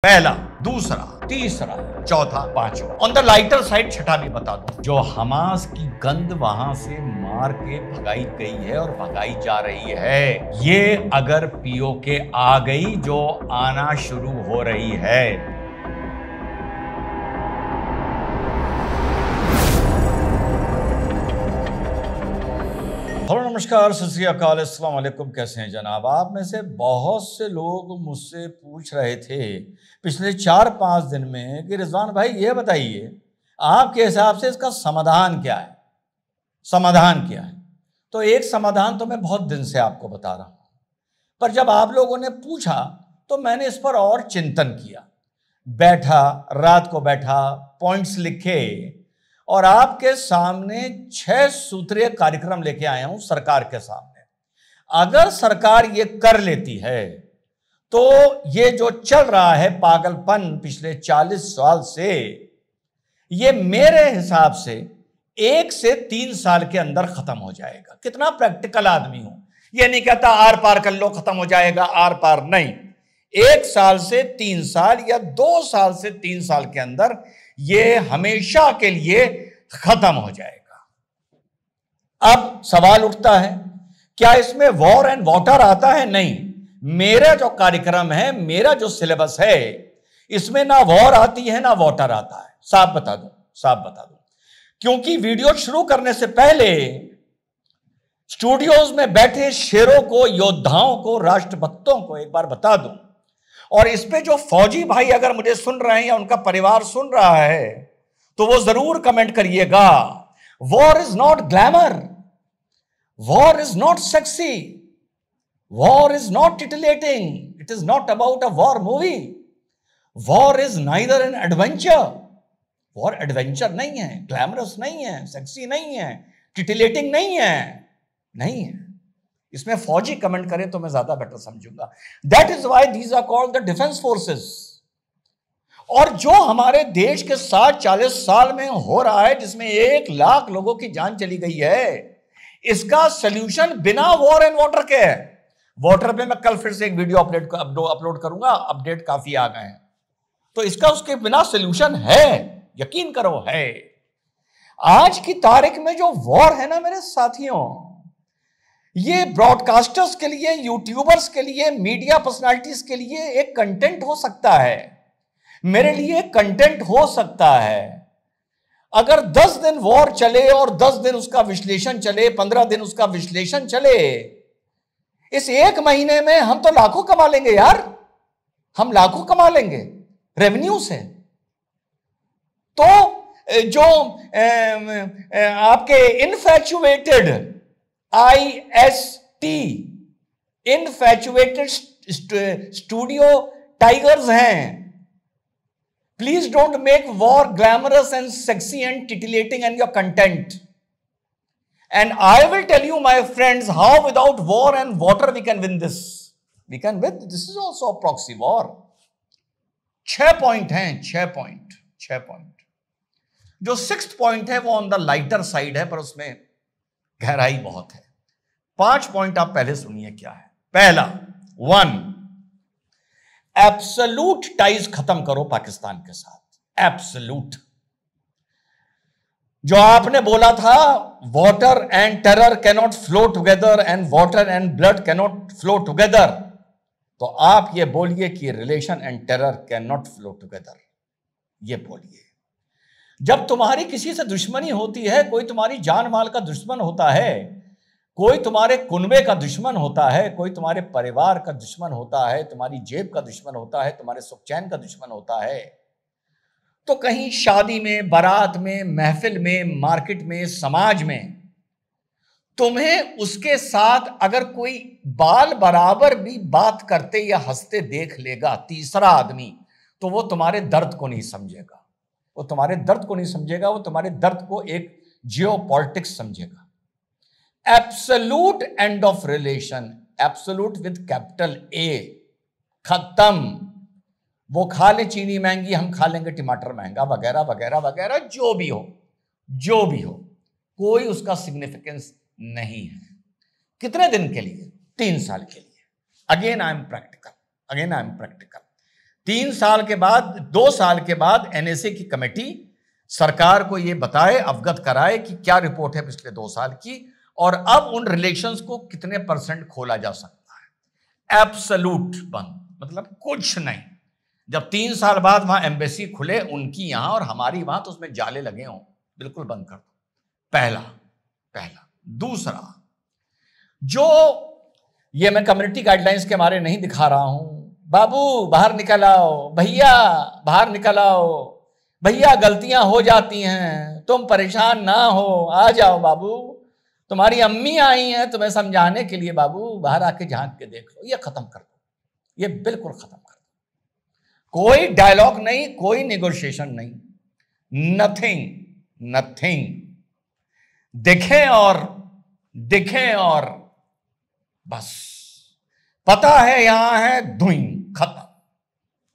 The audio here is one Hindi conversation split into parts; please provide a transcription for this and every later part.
पहला, दूसरा, तीसरा, चौथा, पांचवा। ऑन द लाइटर साइड छठा भी बता दूं, जो हमास की गंद वहां से मार के भगाई गई है और भगाई जा रही है, ये अगर पीओके आ गई, जो आना शुरू हो रही है। हेलो, नमस्कार, सत श्री अकाल, अस्सलाम वालेकुम। कैसे हैं जनाब? आप में से बहुत से लोग मुझसे पूछ रहे थे पिछले 4-5 दिन में कि रिजवान भाई ये बताइए, आपके हिसाब से इसका समाधान क्या है? समाधान क्या है? तो एक समाधान तो मैं बहुत दिन से आपको बता रहा हूं, पर जब आप लोगों ने पूछा तो मैंने इस पर और चिंतन किया, बैठा, रात को बैठा, पॉइंट्स लिखे और आपके सामने 6 सूत्रीय कार्यक्रम लेके आया हूं सरकार के सामने। अगर सरकार ये कर लेती है तो ये जो चल रहा है पागलपन पिछले 40 साल से, ये मेरे हिसाब से 1 से 3 साल के अंदर खत्म हो जाएगा। कितना प्रैक्टिकल आदमी हूं, ये नहीं कहता आर पार कर लो खत्म हो जाएगा, आर पार नहीं। 1 साल से 3 साल या 2 साल से 3 साल के अंदर ये हमेशा के लिए खत्म हो जाएगा। अब सवाल उठता है, क्या इसमें वॉर एंड वाटर आता है? नहीं, मेरा जो कार्यक्रम है, मेरा जो सिलेबस है, इसमें ना वॉर आती है ना वाटर आता है। साफ बता दूं, साफ बता दूं, क्योंकि वीडियो शुरू करने से पहले स्टूडियोज में बैठे शेरों को, योद्धाओं को, राष्ट्रभक्तों को एक बार बता दूं, और इस पे जो फौजी भाई अगर मुझे सुन रहे हैं या उनका परिवार सुन रहा है तो वो जरूर कमेंट करिएगा, war is not glamour, war is not sexy, war is not titillating, it is not about a war movie, war is neither an adventure. War adventure नहीं है, ग्लैमरस नहीं है, सेक्सी नहीं है, टिटिलेटिंग नहीं है, नहीं है। इसमें फौजी कमेंट करें तो मैं ज्यादा बेटर समझूंगा। That is why these are called the defence forces. और जो हमारे देश के 60-40 साल में हो रहा है, जिसमें 1 लाख लोगों की जान चली गई है, इसका सोल्यूशन बिना वॉर एंड वाटर के है। वाटर पे मैं कल फिर से एक वीडियो अपलोड करूंगा, अपडेट काफी आ गए हैं, तो इसका उसके बिना सोल्यूशन है, यकीन करो है। आज की तारीख में जो वॉर है ना मेरे साथियों, ये ब्रॉडकास्टर्स के लिए, यूट्यूबर्स के लिए, मीडिया पर्सनालिटीज के लिए एक कंटेंट हो सकता है, मेरे लिए कंटेंट हो सकता है। अगर 10 दिन वॉर चले और 10 दिन उसका विश्लेषण चले, 15 दिन उसका विश्लेषण चले, इस 1 महीने में हम तो लाखों कमा लेंगे यार, हम लाखों कमा लेंगे रेवेन्यू से। तो जो आपके इनफैचुएटेड IST, इनफैचुएटेड स्टूडियो टाइगर्स हैं, please don't make war glamorous and sexy and titillating in your content. And I will tell you, my friends, how without war and water we can win this. We can win. This is also a proxy war. 6 point हैं, 6 पॉइंट। जो 6th पॉइंट है वो ऑन द लाइटर साइड है, पर उसमें गहराई बहुत है। 5 पॉइंट आप पहले सुनिए क्या है। पहला, 1, एब्सोल्यूट टाइज खत्म करो पाकिस्तान के साथ। एब्सोल्यूट। जो आपने बोला था water and terror cannot flow together and water and blood cannot flow together, तो आप ये बोलिए कि relation and terror can not flow together. ये बोलिए। जब तुम्हारी किसी से दुश्मनी होती है, कोई तुम्हारी जान माल का दुश्मन होता है, कोई तुम्हारे कुनबे का दुश्मन होता है, कोई तुम्हारे परिवार का दुश्मन होता है, तुम्हारी जेब का दुश्मन होता है, तुम्हारे सुख चैन का दुश्मन होता है, तो कहीं शादी में, बारात में, महफिल में, मार्केट में, समाज में तुम्हें उसके साथ अगर कोई बाल बराबर भी बात करते या हंसते देख लेगा तीसरा आदमी, तो वो तुम्हारे दर्द को नहीं समझेगा, वो तुम्हारे दर्द को नहीं समझेगा, वो तुम्हारे दर्द को एक जियोपॉलिटिक्स समझेगा। Absolute end of relation, absolute with capital A, खत्म। वो खा ले चीनी महंगी, हम खा लेंगे टमाटर महंगा, वगैरह वगैरह वगैरह, जो भी हो, जो भी हो, कोई उसका सिग्निफिकेंस नहीं है। कितने दिन के लिए? 3 साल के लिए। Again I am practical, again I am practical. 3 साल के बाद, 2 साल के बाद एनएसए की कमेटी सरकार को यह बताए, अवगत कराए कि क्या रिपोर्ट है पिछले 2 साल की और अब उन रिलेशंस को कितने % खोला जा सकता है। एब्सोल्यूट बंद, मतलब कुछ नहीं। जब 3 साल बाद वहां एम्बेसी खुले उनकी यहां और हमारी वहां, तो उसमें जाले लगे हों, बिल्कुल बंद कर दो। पहला। दूसरा, जो ये मैं कम्युनिटी गाइडलाइंस के मारे नहीं दिखा रहा हूं, बाबू बाहर निकल आओ, भैया बाहर निकल आओ, भैया गलतियां हो जाती हैं, तुम परेशान ना हो, आ जाओ बाबू, तुम्हारी अम्मी आई हैं तुम्हें समझाने के लिए, बाबू बाहर आके झांक के देख लो। ये खत्म कर दो, ये बिल्कुल खत्म कर दो। कोई डायलॉग नहीं, कोई नेगोशिएशन नहीं, नथिंग। दिखें और बस पता है यहां है, धुई खत्म,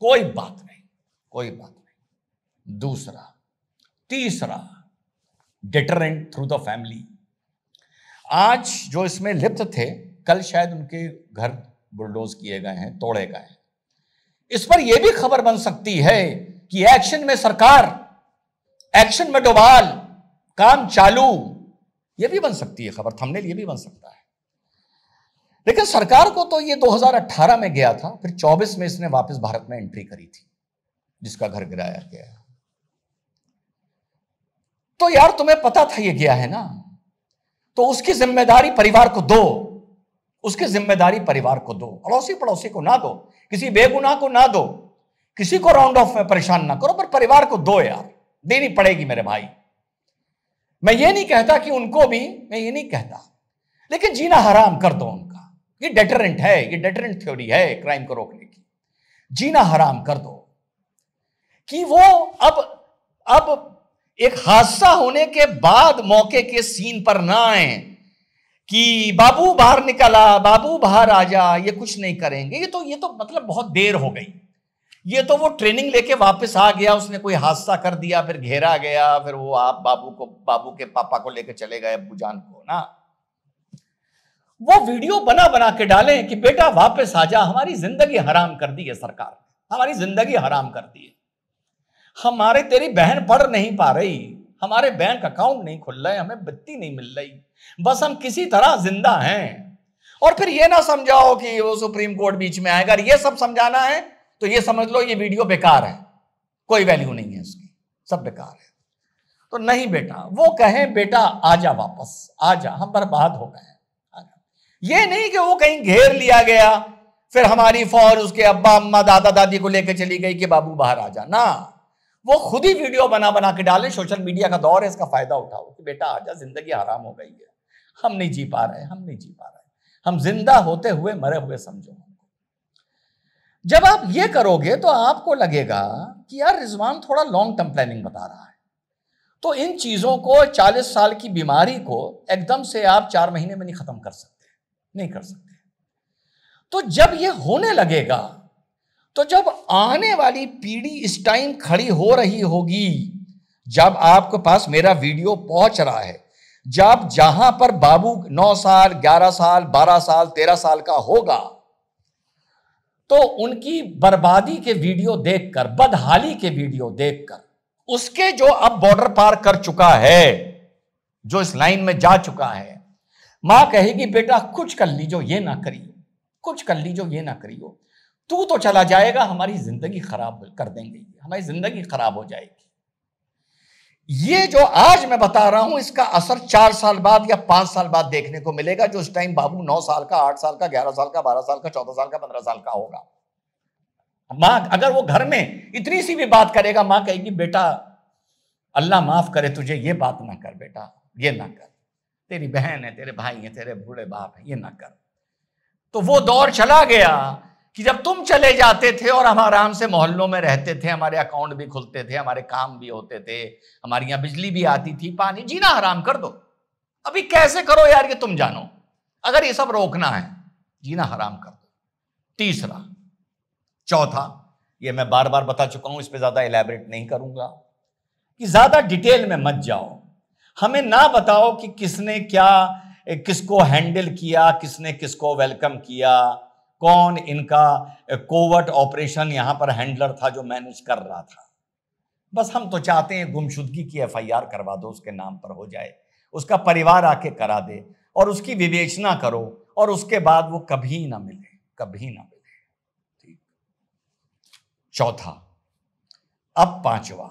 कोई बात नहीं। तीसरा, डिटरेंट थ्रू द फैमिली। आज जो इसमें लिप्त थे, कल शायद उनके घर बुलडोज किए गए हैं, तोड़े गए हैं। इस पर यह भी खबर बन सकती है कि एक्शन में सरकार, एक्शन में डोभाल, काम चालू, यह भी बन सकती है खबर, थंबनेल यह भी बन सकता है। लेकिन सरकार को तो यह 2018 में गया था, फिर 24 में इसने वापस भारत में एंट्री करी थी, जिसका घर गिराया गया। तो यार तुम्हें पता था ये गया है ना, तो उसकी जिम्मेदारी परिवार को दो, अड़ोसी पड़ोसी को ना दो, किसी बेगुनाह को ना दो, किसी को राउंड ऑफ में परेशान ना करो, पर परिवार को दो यार, देनी पड़ेगी मेरे भाई। मैं ये नहीं कहता कि उनको भी, मैं ये नहीं कहता, लेकिन जीना हराम कर दो उनका। ये डेटरेंट है, ये डेटरेंट थ्योरी है क्राइम को रोकने की। जीना हराम कर दो कि वो अब एक हादसा होने के बाद मौके के सीन पर ना आए कि बाबू बाहर निकला, बाबू बाहर आ जा, ये कुछ नहीं करेंगे। ये तो मतलब बहुत देर हो गई। ये तो वो ट्रेनिंग लेके वापस आ गया, उसने कोई हादसा कर दिया, फिर घेरा गया, फिर वो आप बाबू के पापा को लेके चले गए, अब्बू जान को ना। वो वीडियो बना के डालें कि बेटा वापस आ जा। हमारी जिंदगी हराम कर दी है सरकार, हमारी जिंदगी हराम कर दी है। हमारे तेरी बहन पढ़ नहीं पा रही, हमारे बैंक अकाउंट नहीं खुल रहे, हमें बत्ती नहीं मिल रही, बस हम किसी तरह जिंदा हैं। और फिर ये ना समझाओ कि वो सुप्रीम कोर्ट बीच में आएगा। ये सब समझाना है तो ये समझ लो ये वीडियो बेकार है, कोई वैल्यू नहीं है इसकी, सब बेकार है। तो नहीं बेटा, वो कहें बेटा आजा, वापस आजा, हम बर्बाद हो गए। ये नहीं कि वो कहीं घेर लिया गया, फिर हमारी फौज उसके अब्बा अम्मा दादा दादी को लेकर चली गई कि बाबू बाहर आ जा ना। वो खुद ही वीडियो बना के डाले। सोशल मीडिया का दौर है, इसका फायदा उठाओ कि बेटा आजा, जिंदगी हराम हो गई है, हम नहीं जी पा रहे, हम जिंदा होते हुए मरे हुए समझो। जब आप ये करोगे तो आपको लगेगा कि यार रिजवान थोड़ा लॉन्ग टर्म प्लानिंग बता रहा है। तो इन चीजों को, 40 साल की बीमारी को एकदम से आप 4 महीने में नहीं खत्म कर सकते, नहीं कर सकते। तो जब ये होने लगेगा, तो जब आने वाली पीढ़ी इस टाइम खड़ी हो रही होगी, जब आपके पास मेरा वीडियो पहुंच रहा है, जब जहां पर बाबू 9 साल 11 साल 12 साल 13 साल का होगा, तो उनकी बर्बादी के वीडियो देखकर, बदहाली के वीडियो देखकर, उसके जो अब बॉर्डर पार कर चुका है, जो इस लाइन में जा चुका है, मां कहेगी बेटा कुछ कर लीजो, ये ना करियो, कुछ कर लीजो, ये ना करियो, तू तो चला जाएगा, हमारी जिंदगी खराब कर देंगे, हमारी जिंदगी खराब हो जाएगी। ये जो आज मैं बता रहा हूं, इसका असर 4 साल बाद या 5 साल बाद देखने को मिलेगा, जो उस टाइम बाबू 9 साल का, 8 साल का, 11 साल का, 12 साल का, 14 साल का, 15 साल का होगा। मां अगर वो घर में इतनी सी भी बात करेगा, मां कहेगी बेटा अल्लाह माफ करे तुझे, ये बात ना कर बेटा, ये ना कर, तेरी बहन है, तेरे भाई है, तेरे बूढ़े बाप है, ये ना कर। तो वो दौर चला गया कि जब तुम चले जाते थे और हम आराम से मोहल्लों में रहते थे, हमारे अकाउंट भी खुलते थे, हमारे काम भी होते थे, हमारी यहां बिजली भी आती थी, पानी, जीना हराम कर दो। अभी कैसे करो यार, ये तुम जानो। अगर ये सब रोकना है, जीना हराम कर दो। तीसरा, चौथा, ये मैं बार बार बता चुका हूं, इस पर ज्यादा इलैबोरेट नहीं करूंगा कि ज्यादा डिटेल में मत जाओ। हमें ना बताओ कि किसने क्या, किसको हैंडल किया, किसने किसको वेलकम किया, कौन इनका कोवर्ट ऑपरेशन यहां पर हैंडलर था जो मैनेज कर रहा था। बस हम तो चाहते हैं गुमशुदगी की एफआईआर करवा दो, उसके नाम पर हो जाए, उसका परिवार आके करा दे और उसकी विवेचना करो और उसके बाद वो कभी ना मिले, कभी ना मिले। ठीक। चौथा, अब पांचवा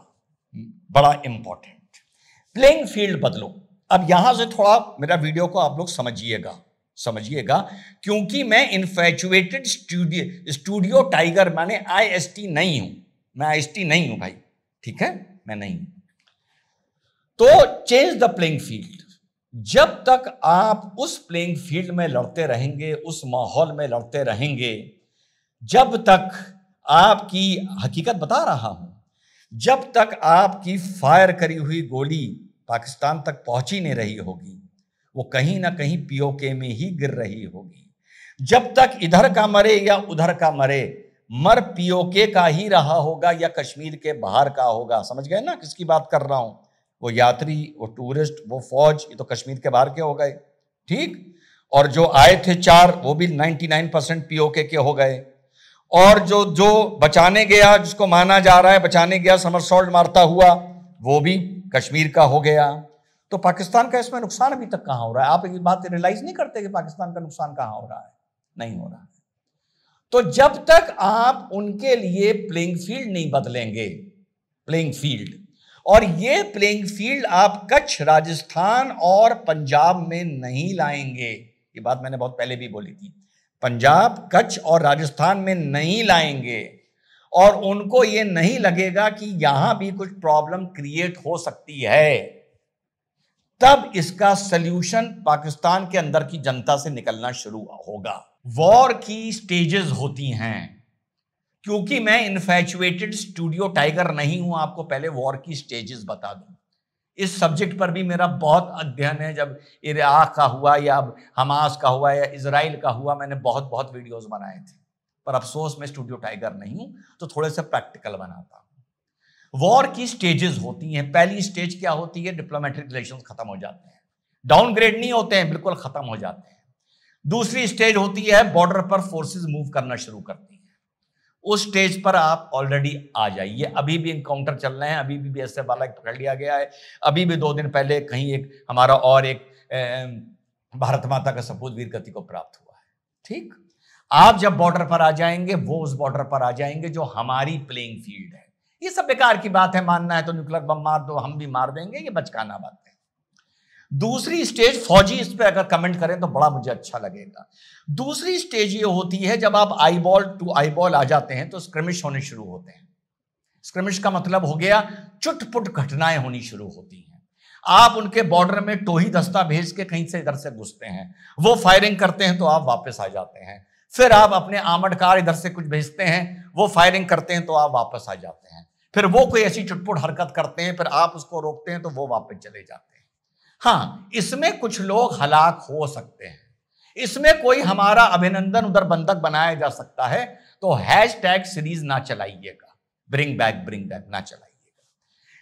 बड़ा इंपॉर्टेंट, प्लेइंग फील्ड बदलो। अब यहां से थोड़ा मेरा वीडियो को आप लोग समझिएगा, क्योंकि मैं इन्फैचुएटेड स्टूडियो टाइगर माने IST नहीं हूं, मैं IST नहीं हूं भाई, ठीक है, मैं नहीं हूं। तो चेंज द प्लेइंग फील्ड। जब तक आप उस प्लेइंग फील्ड में लड़ते रहेंगे, उस माहौल में लड़ते रहेंगे, जब तक आपकी, हकीकत बता रहा हूं, जब तक आपकी फायर करी हुई गोली पाकिस्तान तक पहुंची नहीं रही होगी, वो कहीं ना कहीं POK में ही गिर रही होगी। जब तक इधर का मरे या उधर का मरे, मर POK का ही रहा होगा या कश्मीर के बाहर का होगा। समझ गए ना किसकी बात कर रहा हूं? वो यात्री, वो टूरिस्ट, वो फौज, ये तो कश्मीर के बाहर के हो गए, ठीक। और जो आए थे 4, वो भी 99% POK के हो गए। और जो बचाने गया, जिसको माना जा रहा है बचाने गया समरसॉल्ट मारता हुआ, वो भी कश्मीर का हो गया। तो पाकिस्तान का इसमें नुकसान अभी तक कहां हो रहा है? आप एक बात रियलाइज नहीं करते कि पाकिस्तान का नुकसान कहां हो रहा है? नहीं हो रहा है। तो जब तक आप उनके लिए प्लेइंग फील्ड नहीं बदलेंगे, प्लेइंग फील्ड, और ये प्लेइंग फील्ड आप कच्छ, राजस्थान और पंजाब में नहीं लाएंगे, ये बात मैंने बहुत पहले भी बोली थी, पंजाब, कच्छ और राजस्थान में नहीं लाएंगे, और उनको ये नहीं लगेगा कि यहां भी कुछ प्रॉब्लम क्रिएट हो सकती है, तब इसका सल्यूशन पाकिस्तान के अंदर की जनता से निकलना शुरू होगा। वॉर की स्टेजेस होती हैं, क्योंकि मैं इन्फैचुएटेड स्टूडियो टाइगर नहीं हूं, आपको पहले वॉर की स्टेजेस बता दूं। इस सब्जेक्ट पर भी मेरा बहुत अध्ययन है, जब इराक का हुआ या हमास का हुआ या इजराइल का हुआ, मैंने बहुत बहुत वीडियोस बनाए थे, पर अफसोस मैं स्टूडियो टाइगर नहीं हूं, तो थोड़े से प्रैक्टिकल बनाता हूं। वॉर की स्टेजेस होती हैं। पहली स्टेज क्या होती है? डिप्लोमेटिक रिलेशंस खत्म हो जाते हैं, डाउनग्रेड नहीं होते हैं, बिल्कुल खत्म हो जाते हैं। दूसरी स्टेज होती है बॉर्डर पर फोर्सेस मूव करना शुरू करती हैं। उस स्टेज पर आप ऑलरेडी आ जाइए। अभी भी इनकाउंटर चल रहे हैं, अभी भी BSF वाला पकड़ लिया गया है। अभी भी 2 दिन पहले कहीं एक हमारा और एक भारत माता का सपूत वीर गति को प्राप्त हुआ है, ठीक। आप जब बॉर्डर पर आ जाएंगे, वो उस बॉर्डर पर आ जाएंगे जो हमारी प्लेइंग फील्ड है। ये सब बेकार की बात है, मानना है तो न्यूक्लियर बम मार दो, हम भी मार देंगे, ये बचकाना बात है। दूसरी स्टेज, फौजी इस पे अगर कमेंट करें तो बड़ा मुझे अच्छा लगेगा। दूसरी स्टेज ये होती है जब आप आईबॉल टू आईबॉल आ जाते हैं तो स्क्रिमिश होने शुरू होते हैं। स्क्रिमिश का मतलब हो गया चुटपुट घटनाएं होनी शुरू होती हैं। आप उनके बॉर्डर में टोही दस्ता भेज के कहीं से इधर से घुसते हैं, वो फायरिंग करते हैं तो आप वापस आ जाते हैं। फिर आप अपने आर्मड कार इधर से कुछ भेजते हैं, वो फायरिंग करते हैं तो आप वापस आ जाते हैं। फिर वो कोई ऐसी चुटपुट हरकत करते हैं, फिर आप उसको रोकते हैं तो वो वापस चले जाते हैं। हाँ, इसमें कुछ लोग हलाक हो सकते हैं, इसमें कोई हमारा अभिनंदन उधर बंधक बनाया जा सकता है, तो हैशटैग सीरीज ना चलाइएगा, ब्रिंग बैक ना चलाइएगा।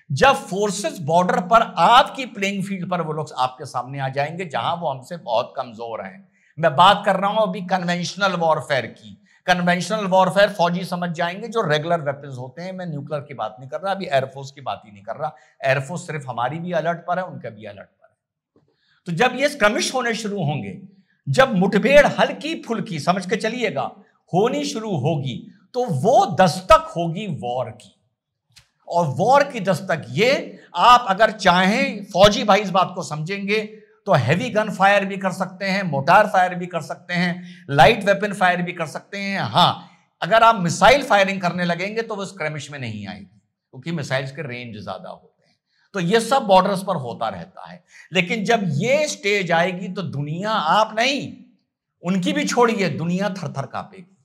जब फोर्सेस बॉर्डर पर आपकी प्लेइंग फील्ड पर वो लोग आपके सामने आ जाएंगे जहां वो हमसे बहुत कमजोर हैं। मैं बात कर रहा हूं अभी कन्वेंशनल वॉरफेयर की। कन्वेंशनल वॉरफेयर फौजी समझ जाएंगे जो रेगुलर वेपन्स होते हैं। मैं न्यूक्लियर की बात नहीं कर रहा, अभी एयरफोर्स की बात ही नहीं कर रहा। एयरफोर्स सिर्फ हमारी भी अलर्ट पर है, उनका भी अलर्ट पर है। तो जब ये स्क्रमिश होने शुरू होंगे, जब मुठभेड़ हल्की फुल्की, समझ के चलिएगा, होनी शुरू होगी, तो वो दस्तक होगी वॉर की। और वॉर की दस्तक ये, आप अगर चाहें, फौजी भाई इस बात को समझेंगे तो हैवी गन फायर भी कर सकते हैं, मोटार फायर भी कर सकते हैं, लाइट वेपन फायर भी कर सकते हैं। हां, अगर आप मिसाइल फायरिंग करने लगेंगे तो वो स्क्रैमिश में नहीं आएगी, क्योंकि मिसाइल्स के रेंज ज्यादा होते हैं। तो ये सब बॉर्डर्स पर होता रहता है। लेकिन जब ये स्टेज आएगी तो दुनिया, आप नहीं, उनकी भी छोड़िए, दुनिया थर-थर कांपेगी।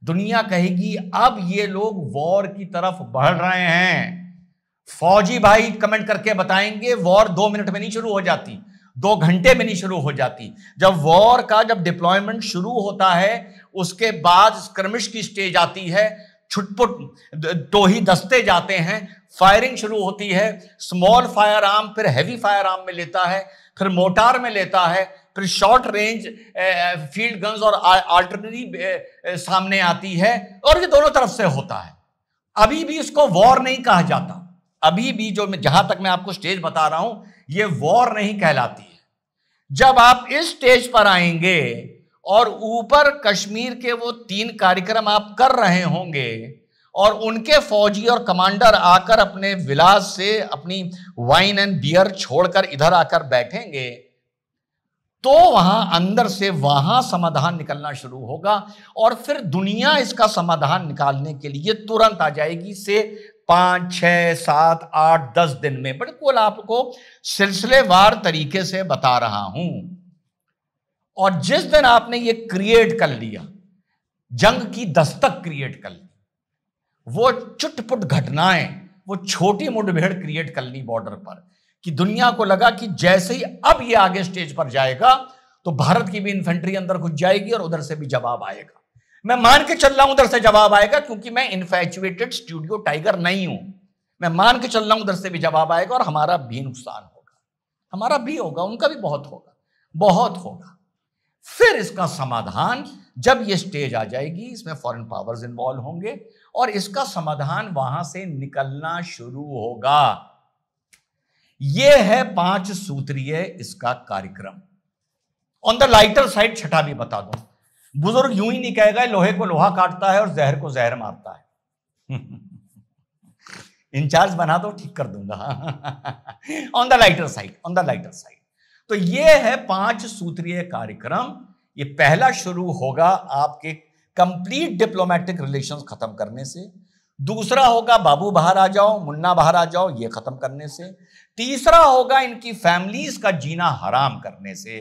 दुनिया कहेगी अब ये लोग वॉर की तरफ बढ़ रहे हैं। फौजी भाई कमेंट करके बताएंगे, वॉर 2 मिनट में नहीं शुरू हो जाती, 2 घंटे में नहीं शुरू हो जाती। जब वॉर का डिप्लॉयमेंट शुरू होता है, उसके बाद स्क्रमिश की स्टेज आती है, छुटपुट टोही दस्ते जाते हैं, फायरिंग शुरू होती है। स्मॉल फायर आर्म फिर हैवी फायर आर्म में लेता है, फिर मोटार में लेता है, फिर शॉर्ट रेंज फील्ड गन्स और आर्टिलरी सामने आती है, और ये दोनों तरफ से होता है। अभी भी इसको वॉर नहीं कहा जाता, अभी भी जो जहां तक मैं आपको स्टेज बता रहा हूं, ये वॉर नहीं कहलाती है। जब आप इस स्टेज पर आएंगे और ऊपर कश्मीर के वो 3 कार्यक्रम आप कर रहे होंगे और उनके फौजी और कमांडर आकर अपने विलास से अपनी वाइन एंड बियर छोड़कर इधर आकर बैठेंगे, तो वहां अंदर से वहां समाधान निकलना शुरू होगा। और फिर दुनिया इसका समाधान निकालने के लिए तुरंत आ जाएगी से 5, 6, 7, 8, 10 दिन में। बिल्कुल आपको सिलसिलेवार तरीके से बता रहा हूं। और जिस दिन आपने ये क्रिएट कर लिया, जंग की दस्तक क्रिएट कर ली, वो चुटपुट घटनाएं, वो छोटी मुठभेड़ क्रिएट कर ली बॉर्डर पर, कि दुनिया को लगा कि जैसे ही अब ये आगे स्टेज पर जाएगा तो भारत की भी इन्फेंट्री अंदर घुस जाएगी और उधर से भी जवाब आएगा। मैं मान के चल रहा हूं उधर से जवाब आएगा, क्योंकि मैं इन्फैचुएटेड स्टूडियो टाइगर नहीं हूं। मैं मान के चल रहा हूं उधर से भी जवाब आएगा और हमारा भी नुकसान होगा, हमारा भी होगा, उनका भी बहुत होगा, बहुत होगा। फिर इसका समाधान, जब ये स्टेज आ जाएगी, इसमें फॉरेन पावर्स इन्वॉल्व होंगे और इसका समाधान वहां से निकलना शुरू होगा। यह है 5 सूत्रीय इसका कार्यक्रम। ऑन द लाइटर साइड छठा भी बता दूं, बुजुर्ग यूं ही नहीं कहेगा लोहे को लोहा काटता है और जहर को जहर मारता है। इंचार्ज बना दो, ठीक कर दूंगा। On the lighter side, on the lighter side. तो यह है 5 सूत्रीय कार्यक्रम। ये पहला शुरू होगा आपके कंप्लीट डिप्लोमेटिक रिलेशंस खत्म करने से, दूसरा होगा बाबू बाहर आ जाओ, मुन्ना बाहर आ जाओ, ये खत्म करने से, तीसरा होगा इनकी फैमिलीज का जीना हराम करने से,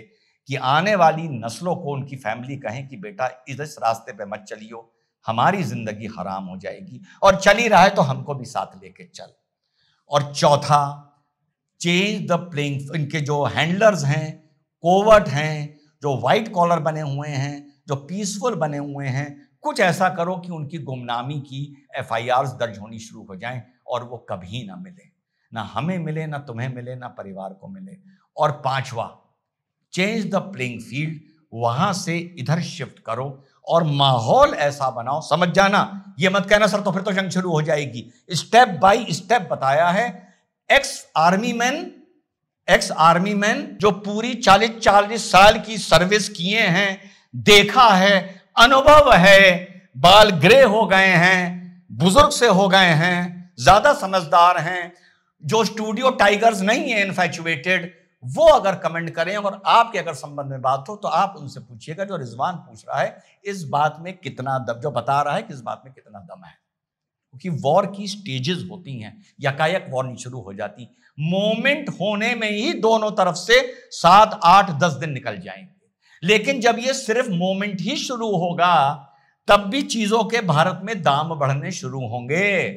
कि आने वाली नस्लों को उनकी फैमिली कहें कि बेटा इस रास्ते पे मत चलियो, हमारी जिंदगी हराम हो जाएगी, और चली रहा है तो हमको भी साथ लेके चल। और चौथा, चेंज द प्लेइंग। इनके जो हैंडलर्स हैं, कोवर्ट हैं, जो व्हाइट कॉलर बने हुए हैं, जो पीसफुल बने हुए हैं, कुछ ऐसा करो कि उनकी गुमनामी की FIRs दर्ज होनी शुरू हो जाएं और वो कभी ना मिले, ना हमें मिले, ना तुम्हें मिले, ना परिवार को मिले। और पांचवा, चेंज द प्लेइंग फील्ड, वहां से इधर शिफ्ट करो और माहौल ऐसा बनाओ, समझ जाना, ये मत कहना सर तो फिर तो जंग शुरू हो जाएगी। स्टेप बाय स्टेप बताया है। एक्स आर्मी मैन जो पूरी 40 साल की सर्विस किए हैं, देखा है, अनुभव है, बाल ग्रे हो गए हैं, बुजुर्ग से हो गए हैं, ज्यादा समझदार हैं, जो स्टूडियो टाइगर्स नहीं है इन्फैचुएटेड, वो अगर कमेंट करें और आपके अगर संबंध में बात हो तो आप उनसे पूछिएगा, जो रिजवान पूछ रहा है इस बात में कितना दम, जो बता रहा है कि इस बात में कितना दम है। क्योंकि वॉर की स्टेजेस होती हैं, यकायक वॉर नहीं शुरू हो जाती। मोमेंट होने में ही दोनों तरफ से 7, 8, 10 दिन निकल जाएंगे। लेकिन जब ये सिर्फ मोमेंट ही शुरू होगा, तब भी चीजों के भारत में दाम बढ़ने शुरू होंगे।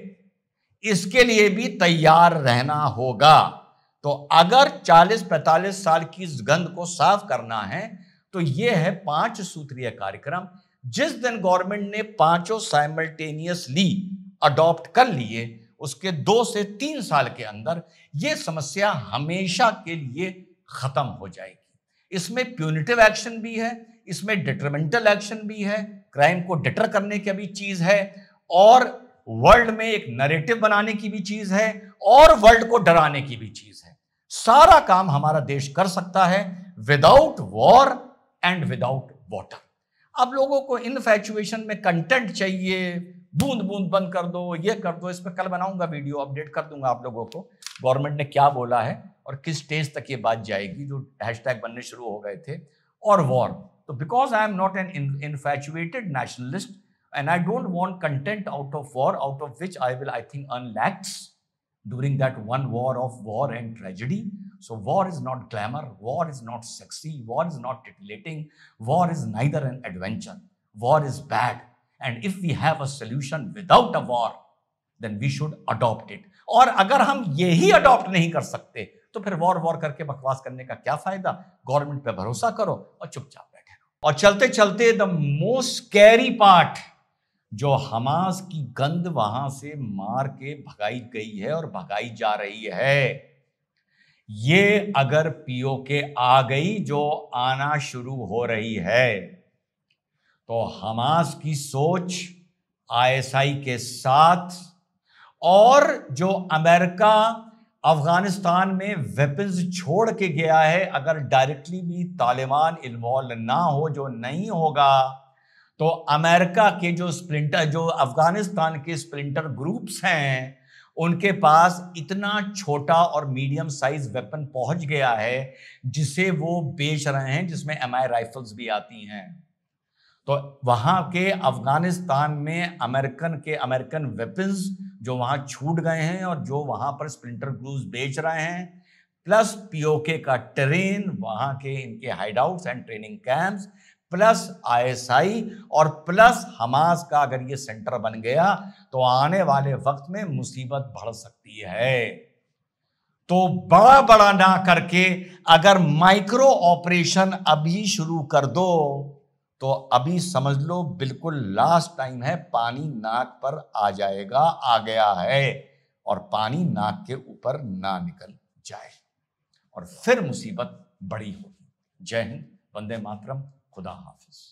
इसके लिए भी तैयार रहना होगा। तो अगर 40-45 साल की इस गंध को साफ करना है तो यह है 5 सूत्रीय कार्यक्रम। जिस दिन गवर्नमेंट ने 5 साइमल्टेनियसली अडॉप्ट कर लिए, उसके 2 से 3 साल के अंदर यह समस्या हमेशा के लिए खत्म हो जाएगी। इसमें प्यूनिटिव एक्शन भी है, इसमें डिटरमेंटल एक्शन भी है, क्राइम को डिटर करने की भी चीज है, और वर्ल्ड में एक नैरेटिव बनाने की भी चीज है, और वर्ल्ड को डराने की भी चीज है। सारा काम हमारा देश कर सकता है without war and without water. अब लोगों को इनफैचुएशन में कंटेंट चाहिए, बूंद बूंद बंद कर दो, ये कर दो। इस पर कल बनाऊंगा वीडियो, अपडेट कर दूंगा आप लोगों को गवर्नमेंट ने क्या बोला है और किस स्टेज तक ये बात जाएगी, जो हैशटैग बनने शुरू हो गए थे। और वॉर, तो because I am not an infatuated nationalist and I don't want content out of war, out of which I will, I think, earn lakhs during that one war of war and tragedy. So war is not glamour, war is not sexy, war is not titillating, war is neither an adventure. War is bad, and if we have a solution without a war, then we should adopt it. और अगर हम यही अडॉप्ट नहीं कर सकते तो फिर वॉर करके बकवास करने का क्या फायदा। गवर्नमेंट पे भरोसा करो और चुपचाप बैठे रहो। और चलते चलते द मोस्ट स्कैरी पार्ट, जो हमास की गंद वहां से मार के भगाई गई है और भगाई जा रही है, ये अगर पीओके आ गई, जो आना शुरू हो रही है, तो हमास की सोच आईएसआई के साथ, और जो अमेरिका अफगानिस्तान में वेपन्स छोड़ के गया है, अगर डायरेक्टली भी तालिबान इन्वॉल्व ना हो, जो नहीं होगा, तो अमेरिका के जो अफगानिस्तान के स्प्लिंटर ग्रुप्स हैं, उनके पास इतना छोटा और मीडियम साइज वेपन पहुंच गया है जिसे वो बेच रहे हैं, जिसमें एमआई राइफल्स भी आती हैं। तो वहां के अफगानिस्तान में अमेरिकन वेपन्स जो वहां छूट गए हैं और जो वहां पर स्प्लिंटर ग्रुप्स बेच रहे हैं, प्लस पीओके का टेरेन, वहां के इनके hideouts and training camps, plus ISI और प्लस हमास का अगर ये सेंटर बन गया, तो आने वाले वक्त में मुसीबत बढ़ सकती है। तो बड़ा बड़ा ना करके अगर माइक्रो ऑपरेशन अभी शुरू कर दो, तो अभी समझ लो बिल्कुल लास्ट टाइम है, पानी नाक पर आ जाएगा, आ गया है, और पानी नाक के ऊपर ना निकल जाए और फिर मुसीबत बड़ी होगी। जय हिंद, वंदे मातरम, खुदा हाफिज।